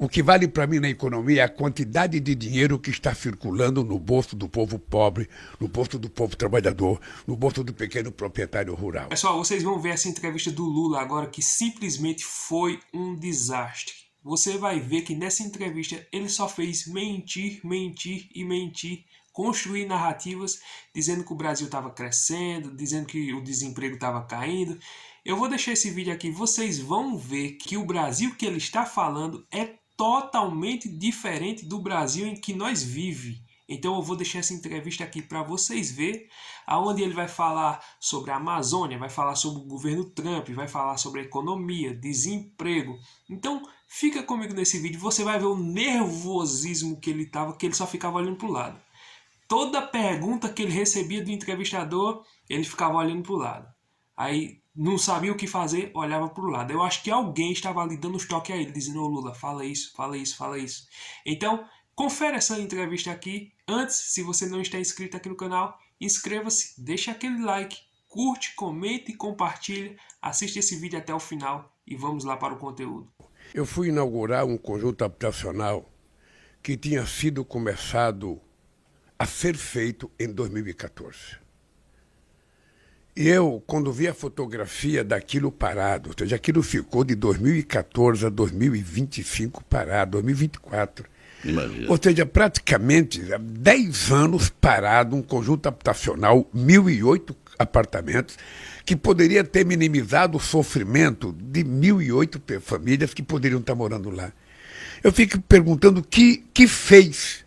O que vale para mim na economia é a quantidade de dinheiro que está circulando no bolso do povo pobre, no bolso do povo trabalhador, no bolso do pequeno proprietário rural. Pessoal, vocês vão ver essa entrevista do Lula agora que simplesmente foi um desastre. Você vai ver que nessa entrevista ele só fez mentir, mentir e mentir, construir narrativas dizendo que o Brasil estava crescendo, dizendo que o desemprego estava caindo. Eu vou deixar esse vídeo aqui, vocês vão ver que o Brasil que ele está falando é totalmente diferente do Brasil em que nós vivemos. Então eu vou deixar essa entrevista aqui para vocês verem, aonde ele vai falar sobre a Amazônia, vai falar sobre o governo Trump, vai falar sobre a economia, desemprego. Então fica comigo nesse vídeo, você vai ver o nervosismo que ele estava, que ele só ficava olhando para o lado. Toda pergunta que ele recebia do entrevistador, ele ficava olhando para o lado. Aí não sabia o que fazer, olhava para o lado. Eu acho que alguém estava ali dando os toques a ele, dizendo: ô Lula, fala isso, fala isso, fala isso. Então, confere essa entrevista aqui. Antes, se você não está inscrito aqui no canal, inscreva-se, deixa aquele like, curte, comente e compartilha. Assiste esse vídeo até o final e vamos lá para o conteúdo. Eu fui inaugurar um conjunto habitacional que tinha sido começado a ser feito em 2014. E eu, quando vi a fotografia daquilo parado, ou seja, aquilo ficou de 2014 a 2025 parado, 2024. Imagina. Ou seja, praticamente 10 anos parado, um conjunto habitacional, 1.008 apartamentos, que poderia ter minimizado o sofrimento de 1.008 famílias que poderiam estar morando lá. Eu fico perguntando o que fez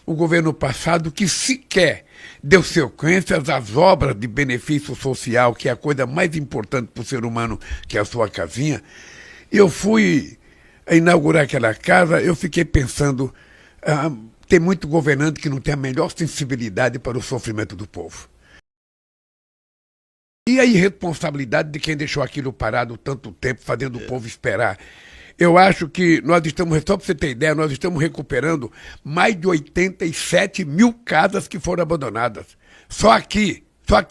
o governo passado que sequer deu sequência às obras de benefício social, que é a coisa mais importante para o ser humano, que é a sua casinha. Eu fui inaugurar aquela casa, eu fiquei pensando, tem muito governante que não tem a melhor sensibilidade para o sofrimento do povo. E a irresponsabilidade de quem deixou aquilo parado tanto tempo, fazendo o povo esperar. Eu acho que nós estamos, só para você ter ideia, nós estamos recuperando mais de 87 mil casas que foram abandonadas. Só aqui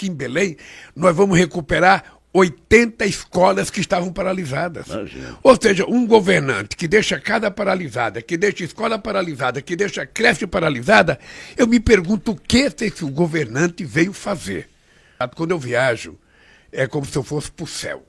em Belém, nós vamos recuperar 80 escolas que estavam paralisadas. Imagina. Ou seja, um governante que deixa casa paralisada, que deixa escola paralisada, que deixa creche paralisada, eu me pergunto o que esse governante veio fazer. Quando eu viajo, é como se eu fosse para o céu.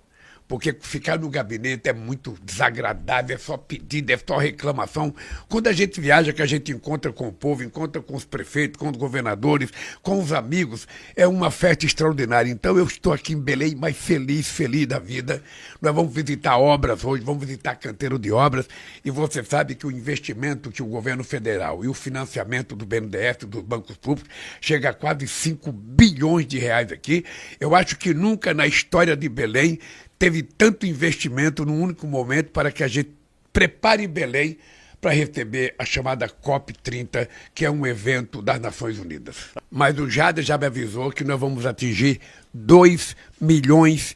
Porque ficar no gabinete é muito desagradável, é só pedido, é só reclamação. Quando a gente viaja, que a gente encontra com o povo, encontra com os prefeitos, com os governadores, com os amigos, é uma festa extraordinária. Então eu estou aqui em Belém, mais feliz da vida. Nós vamos visitar obras hoje, vamos visitar canteiro de obras, e você sabe que o investimento que o governo federal e o financiamento do BNDES, dos bancos públicos, chega a quase 5 bilhões de reais aqui. Eu acho que nunca na história de Belém teve tanto investimento num único momento para que a gente prepare Belém para receber a chamada COP30, que é um evento das Nações Unidas. Mas o Jader já me avisou que nós vamos atingir 2,5 milhões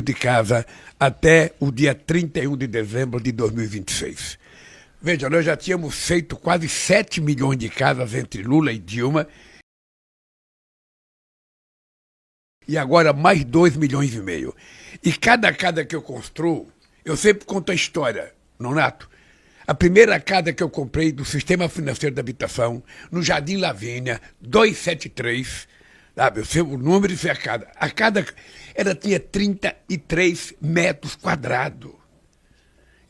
de casas até o dia 31 de dezembro de 2026. Veja, nós já tínhamos feito quase 7 milhões de casas entre Lula e Dilma, e agora mais 2,5 milhões. E cada casa que eu construo, eu sempre conto a história, Nonato. A primeira casa que eu comprei do Sistema Financeiro da Habitação, no Jardim Lavínia, 273, sabe? Eu sei o número e sei a casa. A casa tinha 33 metros quadrados.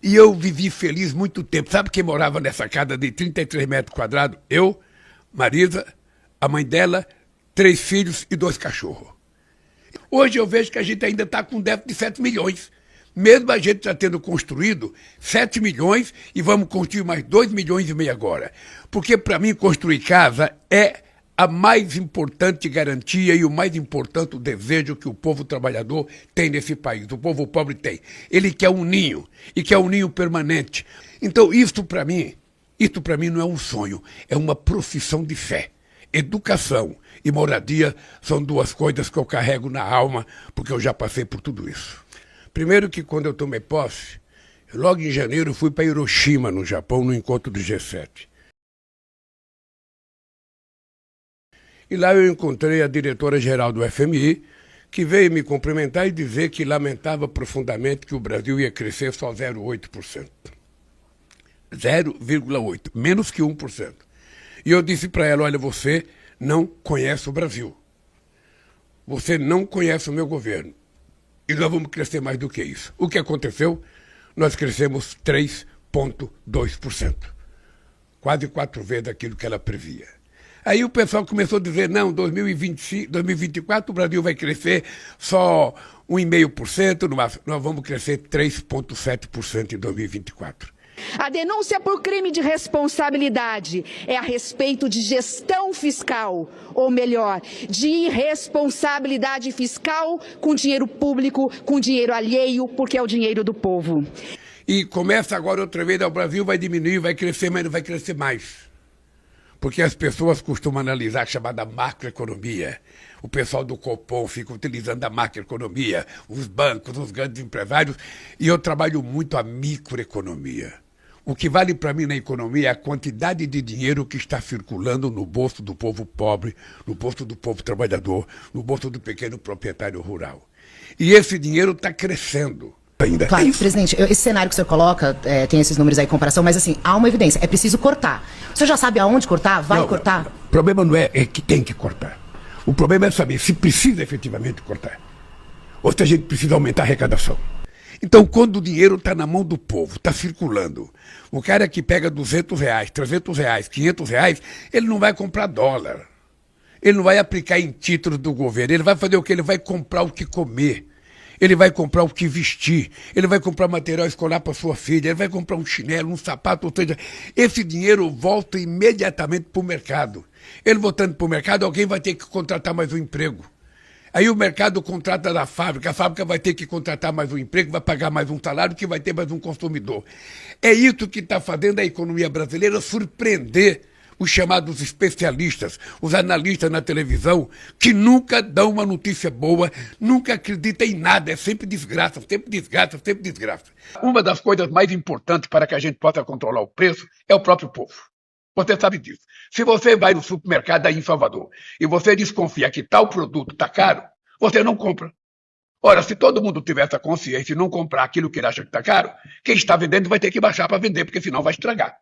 E eu vivi feliz muito tempo. Sabe quem morava nessa casa de 33 metros quadrados? Eu, Marisa, a mãe dela, 3 filhos e 2 cachorros. Hoje eu vejo que a gente ainda está com um déficit de 7 milhões. Mesmo a gente já tendo construído 7 milhões e vamos construir mais 2,5 milhões agora. Porque para mim construir casa é a mais importante garantia e o mais importante desejo que o povo trabalhador tem nesse país, o povo pobre tem. Ele quer um ninho, e quer um ninho permanente. Então isto para mim não é um sonho, é uma profissão de fé. Educação e moradia são 2 coisas que eu carrego na alma, porque eu já passei por tudo isso. Primeiro que quando eu tomei posse, logo em janeiro fui para Hiroshima, no Japão, no encontro do G7. E lá eu encontrei a diretora-geral do FMI, que veio me cumprimentar e dizer que lamentava profundamente que o Brasil ia crescer só 0,8%. 0,8%, menos que 1%. E eu disse para ela, olha, você não conhece o Brasil. Você não conhece o meu governo. E nós vamos crescer mais do que isso. O que aconteceu? Nós crescemos 3,2%. Quase 4 vezes aquilo que ela previa. Aí o pessoal começou a dizer, não, 2024 o Brasil vai crescer só 1,5%, nós vamos crescer 3,7% em 2024. A denúncia por crime de responsabilidade é a respeito de gestão fiscal, ou melhor, de irresponsabilidade fiscal com dinheiro público, com dinheiro alheio, porque é o dinheiro do povo. E começa agora outra vez, o Brasil vai diminuir, vai crescer, mas não vai crescer mais. Porque as pessoas costumam analisar a chamada macroeconomia. O pessoal do Copom fica utilizando a macroeconomia, os bancos, os grandes empresários, e eu trabalho muito a microeconomia. O que vale para mim na economia é a quantidade de dinheiro que está circulando no bolso do povo pobre, no bolso do povo trabalhador, no bolso do pequeno proprietário rural. E esse dinheiro está crescendo. Ainda. Claro, presidente, esse cenário que o senhor coloca, tem esses números aí em comparação, mas assim, há uma evidência, é preciso cortar. O senhor já sabe aonde cortar? Vai cortar? O problema não é que tem que cortar. O problema é saber se precisa efetivamente cortar. Ou se a gente precisa aumentar a arrecadação. Então, quando o dinheiro está na mão do povo, está circulando, o cara que pega R$200, R$300, R$500, ele não vai comprar dólar. Ele não vai aplicar em títulos do governo. Ele vai fazer o quê? Ele vai comprar o que comer. Ele vai comprar o que vestir, ele vai comprar material escolar para sua filha, ele vai comprar um chinelo, um sapato, ou seja, esse dinheiro volta imediatamente para o mercado. Ele voltando para o mercado, alguém vai ter que contratar mais um emprego. Aí o mercado contrata da fábrica, a fábrica vai ter que contratar mais um emprego, vai pagar mais um salário, que vai ter mais um consumidor. É isso que está fazendo a economia brasileira surpreender os chamados especialistas, os analistas na televisão, que nunca dão uma notícia boa, nunca acreditam em nada, é sempre desgraça, sempre desgraça, sempre desgraça. Uma das coisas mais importantes para que a gente possa controlar o preço é o próprio povo. Você sabe disso. Se você vai no supermercado aí em Salvador e você desconfia que tal produto está caro, você não compra. Ora, se todo mundo tiver essa consciência e não comprar aquilo que ele acha que está caro, quem está vendendo vai ter que baixar para vender, porque senão vai estragar.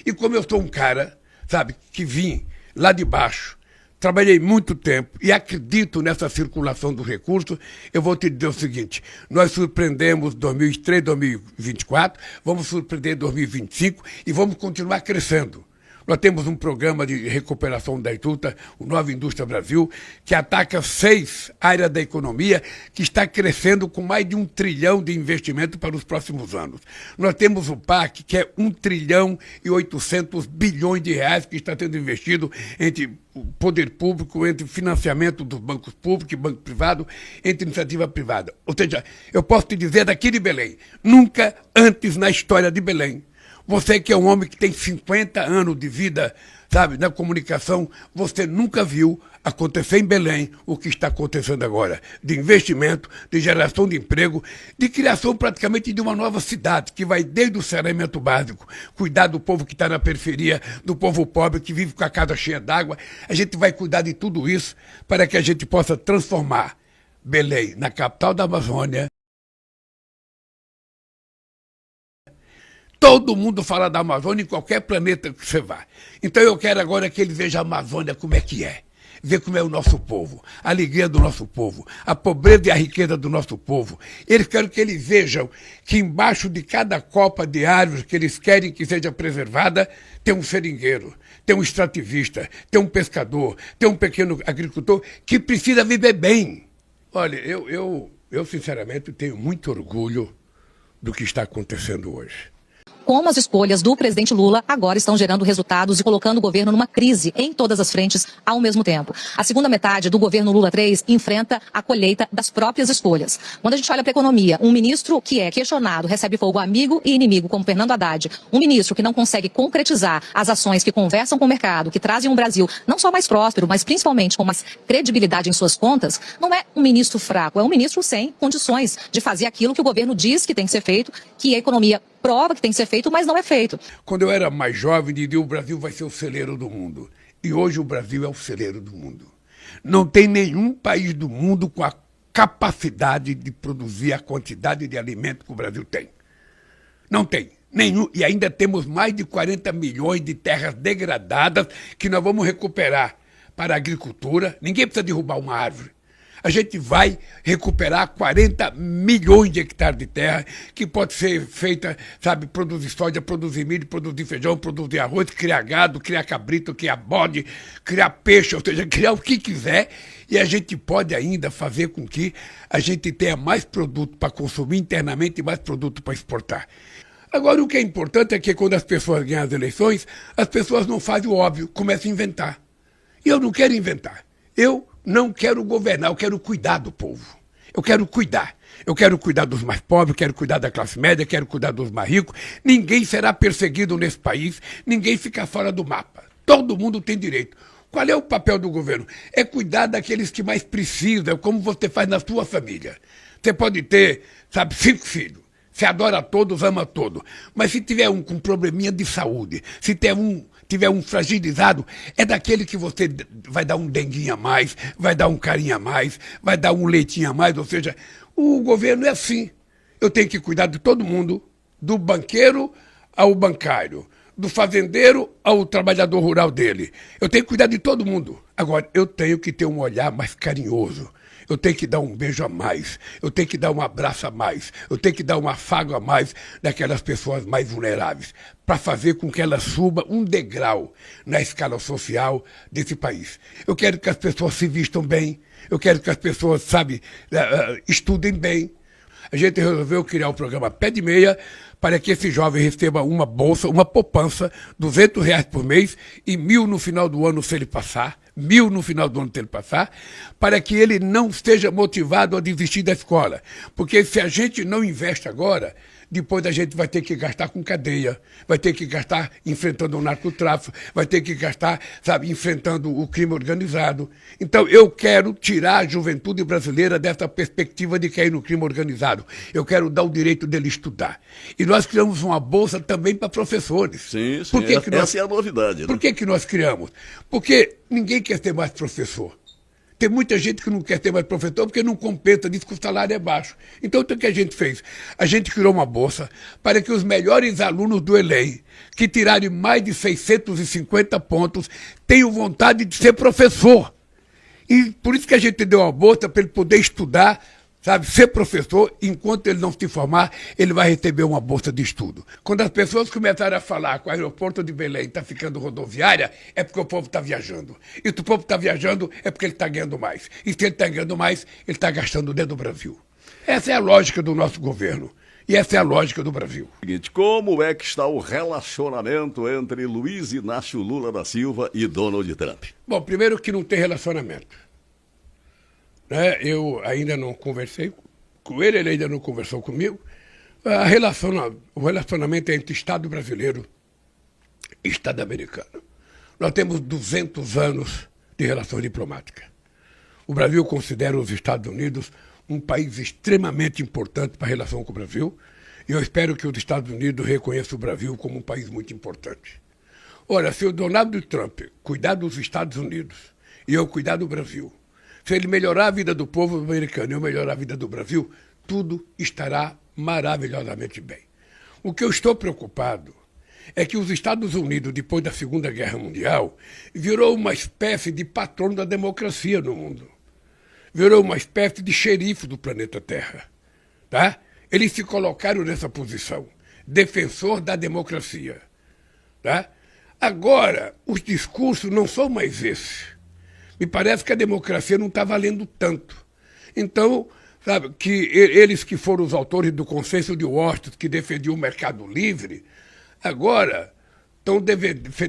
E como eu sou um cara, sabe, que vim lá de baixo, trabalhei muito tempo e acredito nessa circulação dos recursos, eu vou te dizer o seguinte, nós surpreendemos 2023, 2024, vamos surpreender 2025 e vamos continuar crescendo. Nós temos um programa de recuperação da indústria, o Nova Indústria Brasil, que ataca 6 áreas da economia, que está crescendo com mais de 1 trilhão de investimento para os próximos anos. Nós temos o PAC, que é 1 trilhão e 800 bilhões de reais que está sendo investido entre o poder público, entre financiamento dos bancos públicos e banco privado, entre iniciativa privada. Ou seja, eu posso te dizer daqui de Belém, nunca antes na história de Belém, você que é um homem que tem 50 anos de vida, sabe, na comunicação, você nunca viu acontecer em Belém o que está acontecendo agora, de investimento, de geração de emprego, de criação praticamente de uma nova cidade, que vai desde o saneamento básico, cuidar do povo que está na periferia, do povo pobre que vive com a casa cheia d'água. A gente vai cuidar de tudo isso para que a gente possa transformar Belém na capital da Amazônia. Todo mundo fala da Amazônia em qualquer planeta que você vá. Então eu quero agora que eles vejam a Amazônia como é que é. Ver como é o nosso povo, a alegria do nosso povo, a pobreza e a riqueza do nosso povo. Eles querem que eles vejam que embaixo de cada copa de árvore que eles querem que seja preservada, tem um seringueiro, tem um extrativista, tem um pescador, tem um pequeno agricultor que precisa viver bem. Olha, eu sinceramente tenho muito orgulho do que está acontecendo hoje. Como as escolhas do presidente Lula agora estão gerando resultados e colocando o governo numa crise em todas as frentes ao mesmo tempo. A segunda metade do governo Lula 3 enfrenta a colheita das próprias escolhas. Quando a gente olha para a economia, um ministro que é questionado recebe fogo amigo e inimigo, como Fernando Haddad. Um ministro que não consegue concretizar as ações que conversam com o mercado, que trazem um Brasil não só mais próspero, mas principalmente com mais credibilidade em suas contas, não é um ministro fraco, é um ministro sem condições de fazer aquilo que o governo diz que tem que ser feito, que a economia prova que tem que ser feito, mas não é feito. Quando eu era mais jovem, diria o Brasil vai ser o celeiro do mundo. E hoje o Brasil é o celeiro do mundo. Não tem nenhum país do mundo com a capacidade de produzir a quantidade de alimento que o Brasil tem. Não tem. Nenhum. E ainda temos mais de 40 milhões de terras degradadas que nós vamos recuperar para a agricultura. Ninguém precisa derrubar uma árvore. A gente vai recuperar 40 milhões de hectares de terra que pode ser feita, sabe, produzir soja, produzir milho, produzir feijão, produzir arroz, criar gado, criar cabrito, criar bode, criar peixe, ou seja, criar o que quiser. E a gente pode ainda fazer com que a gente tenha mais produto para consumir internamente e mais produto para exportar. Agora, o que é importante é que quando as pessoas ganham as eleições, as pessoas não fazem o óbvio, começam a inventar. E eu não quero inventar. Eu não quero governar, eu quero cuidar do povo. Eu quero cuidar. Eu quero cuidar dos mais pobres, quero cuidar da classe média, quero cuidar dos mais ricos. Ninguém será perseguido nesse país, ninguém fica fora do mapa. Todo mundo tem direito. Qual é o papel do governo? É cuidar daqueles que mais precisam, como você faz na sua família. Você pode ter, sabe, 5 filhos. Você adora todos, ama todos. Mas se tiver um com probleminha de saúde, se tiver um fragilizado, é daquele que você vai dar um denguinho a mais, vai dar um carinho a mais, vai dar um leitinho a mais. Ou seja, o governo é assim. Eu tenho que cuidar de todo mundo, do banqueiro ao bancário, do fazendeiro ao trabalhador rural dele. Eu tenho que cuidar de todo mundo. Agora, eu tenho que ter um olhar mais carinhoso. Eu tenho que dar um beijo a mais, eu tenho que dar um abraço a mais, eu tenho que dar um afago a mais daquelas pessoas mais vulneráveis, para fazer com que elas subam um degrau na escala social desse país. Eu quero que as pessoas se vistam bem, eu quero que as pessoas, sabe, estudem bem. A gente resolveu criar o programa Pé de Meia para que esse jovem receba uma bolsa, uma poupança, R$200 por mês e 1.000 no final do ano se ele passar. 1.000 no final do ano se ele passar, para que ele não esteja motivado a desistir da escola. Porque se a gente não investe agora, depois a gente vai ter que gastar com cadeia, vai ter que gastar enfrentando o narcotráfico, vai ter que gastar, sabe, enfrentando o crime organizado. Então eu quero tirar a juventude brasileira dessa perspectiva de cair no crime organizado. Eu quero dar o direito dele estudar. E nós criamos uma bolsa também para professores. Sim, sim. Por que que nós... Essa é a novidade. Né? Por que nós criamos? Porque ninguém quer ter mais professor. Tem muita gente que não quer ter mais professor porque não compensa, diz que o salário é baixo. Então, o que a gente fez? A gente criou uma bolsa para que os melhores alunos do Enem, que tirarem mais de 650 pontos, tenham vontade de ser professor. E por isso que a gente deu uma bolsa para ele poder estudar, sabe, ser professor. Enquanto ele não se formar, ele vai receber uma bolsa de estudo. Quando as pessoas começarem a falar que o aeroporto de Belém está ficando rodoviária, é porque o povo está viajando. E se o povo está viajando, é porque ele está ganhando mais. E se ele está ganhando mais, ele está gastando dentro do Brasil. Essa é a lógica do nosso governo. E essa é a lógica do Brasil. Seguinte, como é que está o relacionamento entre Luiz Inácio Lula da Silva e Donald Trump? Bom, primeiro que não tem relacionamento. Eu ainda não conversei com ele, ele ainda não conversou comigo. O relacionamento é entre Estado brasileiro e Estado americano. Nós temos 200 anos de relação diplomática. O Brasil considera os Estados Unidos um país extremamente importante para a relação com o Brasil, e eu espero que os Estados Unidos reconheçam o Brasil como um país muito importante. Ora, se o Donald Trump cuidar dos Estados Unidos e eu cuidar do Brasil, se ele melhorar a vida do povo americano e eu melhorar a vida do Brasil, tudo estará maravilhosamente bem. O que eu estou preocupado é que os Estados Unidos, depois da Segunda Guerra Mundial, virou uma espécie de patrono da democracia no mundo. Virou uma espécie de xerife do planeta Terra. Tá? Eles se colocaram nessa posição, defensor da democracia. Tá? Agora, os discursos não são mais esses. Me parece que a democracia não está valendo tanto. Então, sabe, que eles que foram os autores do Consenso de Washington, que defendiam o mercado livre, agora estão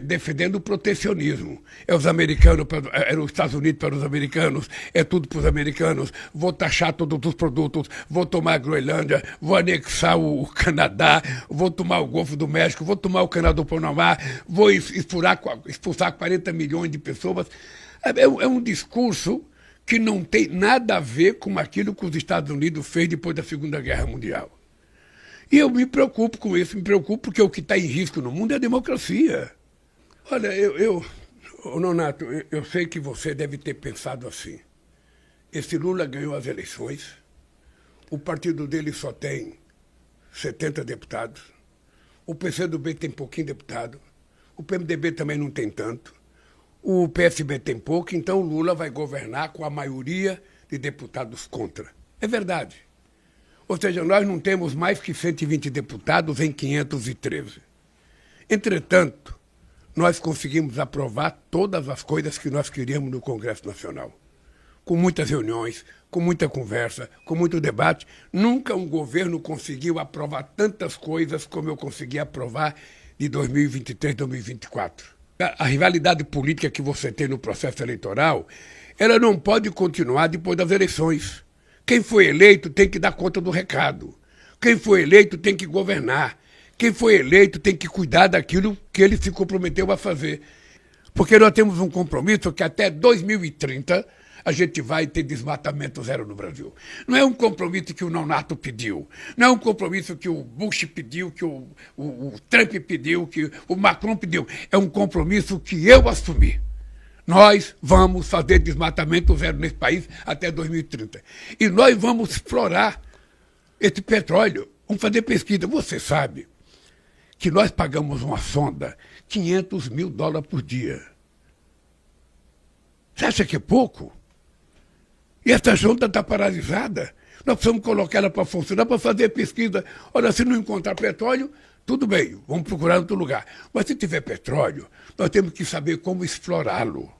defendendo o protecionismo. É os americanos, é os Estados Unidos para os americanos, é tudo para os americanos. Vou taxar todos os produtos, vou tomar a Groenlândia, vou anexar o Canadá, vou tomar o Golfo do México, vou tomar o Canal do Panamá, vou expulsar 40 milhões de pessoas. É um discurso que não tem nada a ver com aquilo que os Estados Unidos fez depois da Segunda Guerra Mundial. E eu me preocupo com isso, me preocupo porque o que está em risco no mundo é a democracia. Olha, Nonato, eu sei que você deve ter pensado assim. Esse Lula ganhou as eleições, o partido dele só tem 70 deputados, O PCdoB tem pouquinho deputado, o PMDB também não tem tanto, o PSB tem pouco, então o Lula vai governar com a maioria de deputados contra. É verdade. Ou seja, nós não temos mais que 120 deputados em 513. Entretanto, nós conseguimos aprovar todas as coisas que nós queríamos no Congresso Nacional. Com muitas reuniões, com muita conversa, com muito debate. Nunca um governo conseguiu aprovar tantas coisas como eu consegui aprovar de 2023 a 2024. A rivalidade política que você tem no processo eleitoral, ela não pode continuar depois das eleições. Quem foi eleito tem que dar conta do recado. Quem foi eleito tem que governar. Quem foi eleito tem que cuidar daquilo que ele se comprometeu a fazer. Porque nós temos um compromisso que até 2030 a gente vai ter desmatamento zero no Brasil. Não é um compromisso que o Nonato pediu, não é um compromisso que o Bush pediu, que o Trump pediu, que o Macron pediu. É um compromisso que eu assumi. Nós vamos fazer desmatamento zero nesse país até 2030. E nós vamos explorar esse petróleo. Vamos fazer pesquisa. Você sabe que nós pagamos uma sonda $500 mil por dia. Você acha que é pouco? E essa sonda está paralisada. Nós precisamos colocar ela para funcionar, para fazer pesquisa. Olha, se não encontrar petróleo, tudo bem, vamos procurar em outro lugar. Mas se tiver petróleo, nós temos que saber como explorá-lo.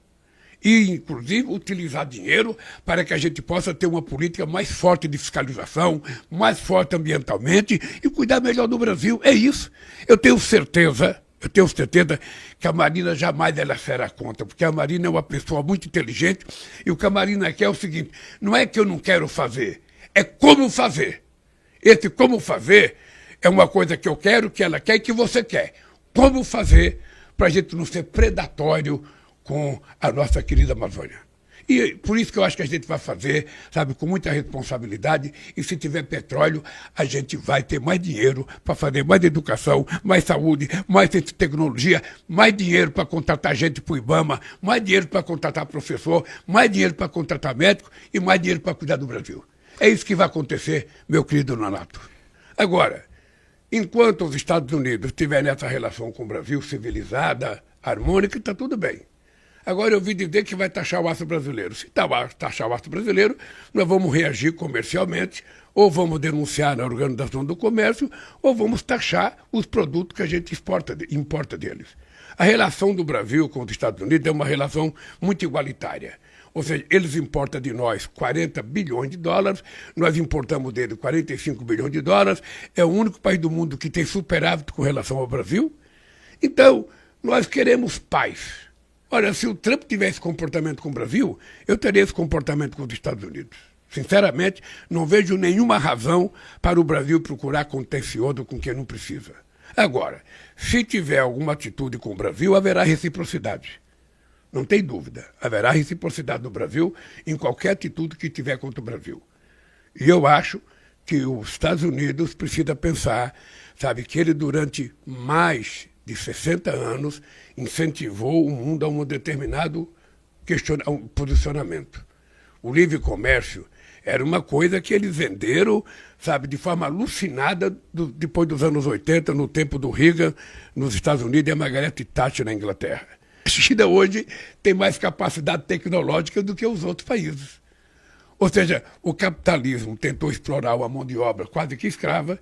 E, inclusive, utilizar dinheiro para que a gente possa ter uma política mais forte de fiscalização, mais forte ambientalmente e cuidar melhor do Brasil. É isso. Eu tenho certeza que a Marina jamais ela será contra, porque a Marina é uma pessoa muito inteligente e o que a Marina quer é o seguinte, não é que eu não quero fazer, é como fazer. Esse como fazer é uma coisa que eu quero, que ela quer e que você quer. Como fazer para a gente não ser predatório com a nossa querida Amazônia. E por isso que eu acho que a gente vai fazer, sabe, com muita responsabilidade, e se tiver petróleo, a gente vai ter mais dinheiro para fazer mais educação, mais saúde, mais tecnologia, mais dinheiro para contratar gente para o IBAMA, mais dinheiro para contratar professor, mais dinheiro para contratar médico e mais dinheiro para cuidar do Brasil. É isso que vai acontecer, meu querido Nonato. Agora, enquanto os Estados Unidos estiverem nessa relação com o Brasil civilizada, harmônica, está tudo bem. Agora eu ouvi dizer que vai taxar o aço brasileiro. Se taxar o aço brasileiro, nós vamos reagir comercialmente, ou vamos denunciar na Organização do Comércio, ou vamos taxar os produtos que a gente importa deles. A relação do Brasil com os Estados Unidos é uma relação muito igualitária. Ou seja, eles importam de nós $40 bilhões, nós importamos deles $45 bilhões, é o único país do mundo que tem superávit com relação ao Brasil. Então, nós queremos paz. Olha, se o Trump tivesse esse comportamento com o Brasil, eu teria esse comportamento com os Estados Unidos. Sinceramente, não vejo nenhuma razão para o Brasil procurar contencioso com quem não precisa. Agora, se tiver alguma atitude com o Brasil, haverá reciprocidade. Não tem dúvida. Haverá reciprocidade do Brasil em qualquer atitude que tiver contra o Brasil. E eu acho que os Estados Unidos precisa pensar, sabe, que ele durante mais de 60 anos incentivou o mundo a um determinado posicionamento. O livre comércio era uma coisa que eles venderam, sabe, de forma alucinada depois dos anos 80, no tempo do Reagan, nos Estados Unidos, e a Margaret Thatcher na Inglaterra. A China hoje tem mais capacidade tecnológica do que os outros países. Ou seja, o capitalismo tentou explorar uma mão de obra quase que escrava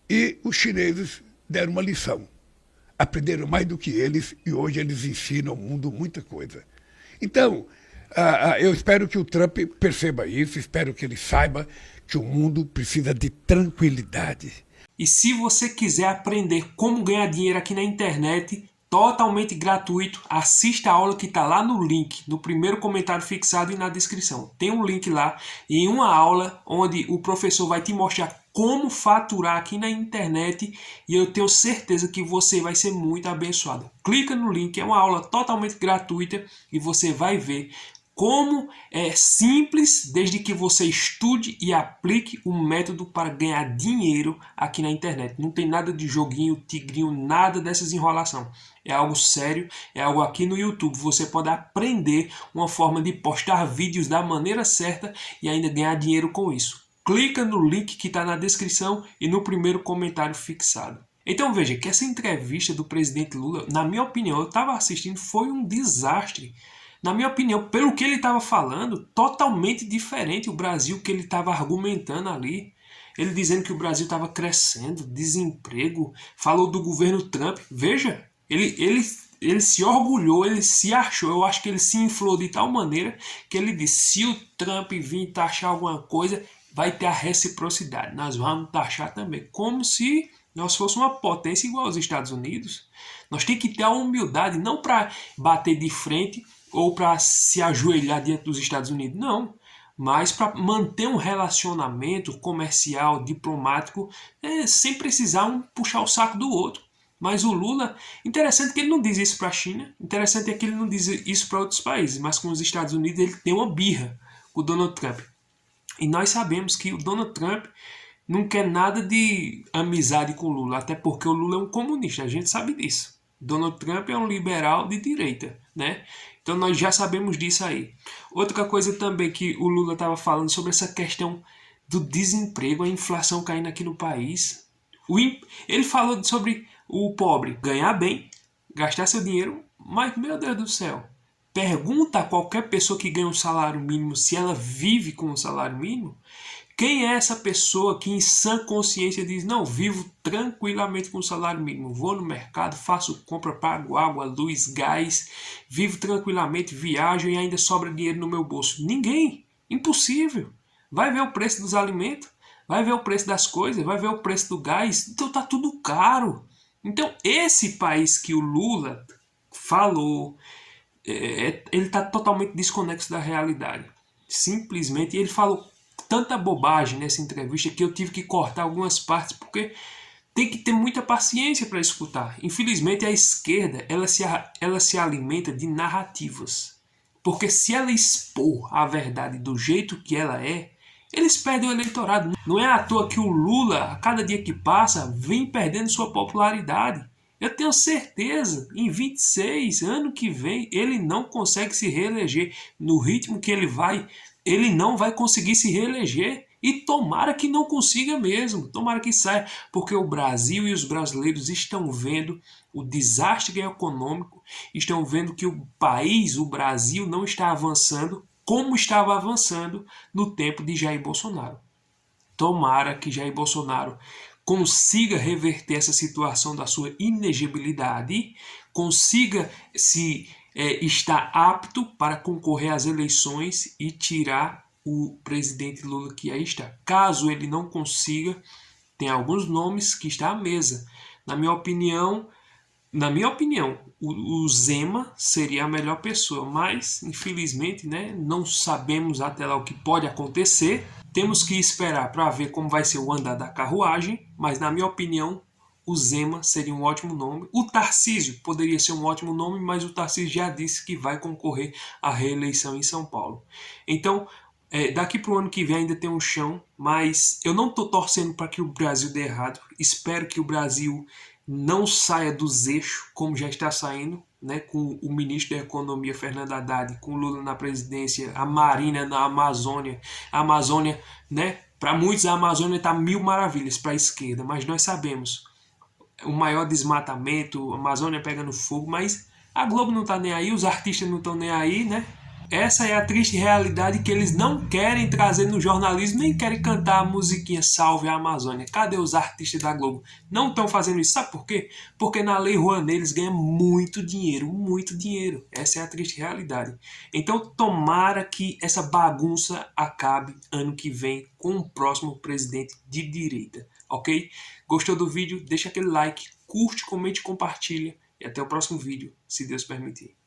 e os chineses deram uma lição. Aprenderam mais do que eles e hoje eles ensinam ao mundo muita coisa. Então, eu espero que o Trump perceba isso, espero que ele saiba que o mundo precisa de tranquilidade. E se você quiser aprender como ganhar dinheiro aqui na internet, totalmente gratuito, assista a aula que está lá no link, no primeiro comentário fixado e na descrição. Tem um link lá em uma aula onde o professor vai te mostrar como faturar aqui na internet e eu tenho certeza que você vai ser muito abençoado. Clica no link, é uma aula totalmente gratuita e você vai ver como é simples desde que você estude e aplique um método para ganhar dinheiro aqui na internet. Não tem nada de joguinho, tigrinho, nada dessas enrolação. É algo sério, é algo aqui no YouTube. Você pode aprender uma forma de postar vídeos da maneira certa e ainda ganhar dinheiro com isso. Clica no link que está na descrição e no primeiro comentário fixado. Então veja que essa entrevista do presidente Lula, na minha opinião, eu estava assistindo, foi um desastre. Na minha opinião, pelo que ele estava falando, totalmente diferente o Brasil que ele estava argumentando ali. Ele dizendo que o Brasil estava crescendo, desemprego, falou do governo Trump. Veja, ele se orgulhou, ele se achou, eu acho que ele se inflou de tal maneira que ele disse, se o Trump vir taxar alguma coisa, vai ter a reciprocidade, nós vamos taxar também, como se nós fôssemos uma potência igual aos Estados Unidos. Nós temos que ter a humildade, não para bater de frente ou para se ajoelhar diante dos Estados Unidos, não. Mas para manter um relacionamento comercial, diplomático, sem precisar um puxar o saco do outro. Mas o Lula, interessante que ele não diz isso para a China, interessante é que ele não diz isso para outros países, mas com os Estados Unidos ele tem uma birra com o Donald Trump. E nós sabemos que o Donald Trump não quer nada de amizade com o Lula, até porque o Lula é um comunista, a gente sabe disso. Donald Trump é um liberal de direita, né? Então nós já sabemos disso aí. Outra coisa também que o Lula estava falando sobre essa questão do desemprego, a inflação caindo aqui no país. Ele falou sobre o pobre ganhar bem, gastar seu dinheiro, mas, meu Deus do céu, pergunta a qualquer pessoa que ganha um salário mínimo se ela vive com um salário mínimo. Quem é essa pessoa que em sã consciência diz, não, vivo tranquilamente com o salário mínimo, vou no mercado, faço compra, pago água, luz, gás, vivo tranquilamente, viajo e ainda sobra dinheiro no meu bolso? Ninguém, impossível. Vai ver o preço dos alimentos, vai ver o preço das coisas, vai ver o preço do gás, então tá tudo caro. Então esse país que o Lula falou, ele está totalmente desconexo da realidade. Simplesmente, ele falou tanta bobagem nessa entrevista que eu tive que cortar algumas partes, porque tem que ter muita paciência para escutar. Infelizmente, a esquerda ela se alimenta de narrativas. Porque se ela expor a verdade do jeito que ela é, eles perdem o eleitorado. Não é à toa que o Lula, a cada dia que passa, vem perdendo sua popularidade. Eu tenho certeza, em 26, ano que vem, ele não consegue se reeleger. No ritmo que ele não vai conseguir se reeleger. E tomara que não consiga mesmo, tomara que saia, porque o Brasil e os brasileiros estão vendo o desastre econômico, estão vendo que o país, o Brasil, não está avançando como estava avançando no tempo de Jair Bolsonaro. Tomara que Jair Bolsonaro consiga reverter essa situação da sua inegibilidade, consiga estar apto para concorrer às eleições e tirar o presidente Lula que aí está. Caso ele não consiga, tem alguns nomes que estão à mesa. Na minha opinião, o Zema seria a melhor pessoa, mas infelizmente, né, não sabemos até lá o que pode acontecer. Temos que esperar para ver como vai ser o andar da carruagem, mas na minha opinião, o Zema seria um ótimo nome. O Tarcísio poderia ser um ótimo nome, mas o Tarcísio já disse que vai concorrer à reeleição em São Paulo. Então, daqui para o ano que vem ainda tem um chão, mas eu não estou torcendo para que o Brasil dê errado. Espero que o Brasil não saia dos eixos, como já está saindo, né, com o ministro da Economia, Fernando Haddad, com Lula na presidência, a Marina na Amazônia. A Amazônia, né, para muitos a Amazônia está mil maravilhas para a esquerda, mas nós sabemos o maior desmatamento, a Amazônia pegando fogo, mas a Globo não está nem aí, os artistas não estão nem aí, né? Essa é a triste realidade que eles não querem trazer no jornalismo, nem querem cantar a musiquinha Salve a Amazônia. Cadê os artistas da Globo? Não estão fazendo isso. Sabe por quê? Porque na Lei Rouanet eles ganham muito dinheiro, muito dinheiro. Essa é a triste realidade. Então tomara que essa bagunça acabe ano que vem com o próximo presidente de direita, ok? Gostou do vídeo? Deixa aquele like, curte, comente, compartilha e até o próximo vídeo, se Deus permitir.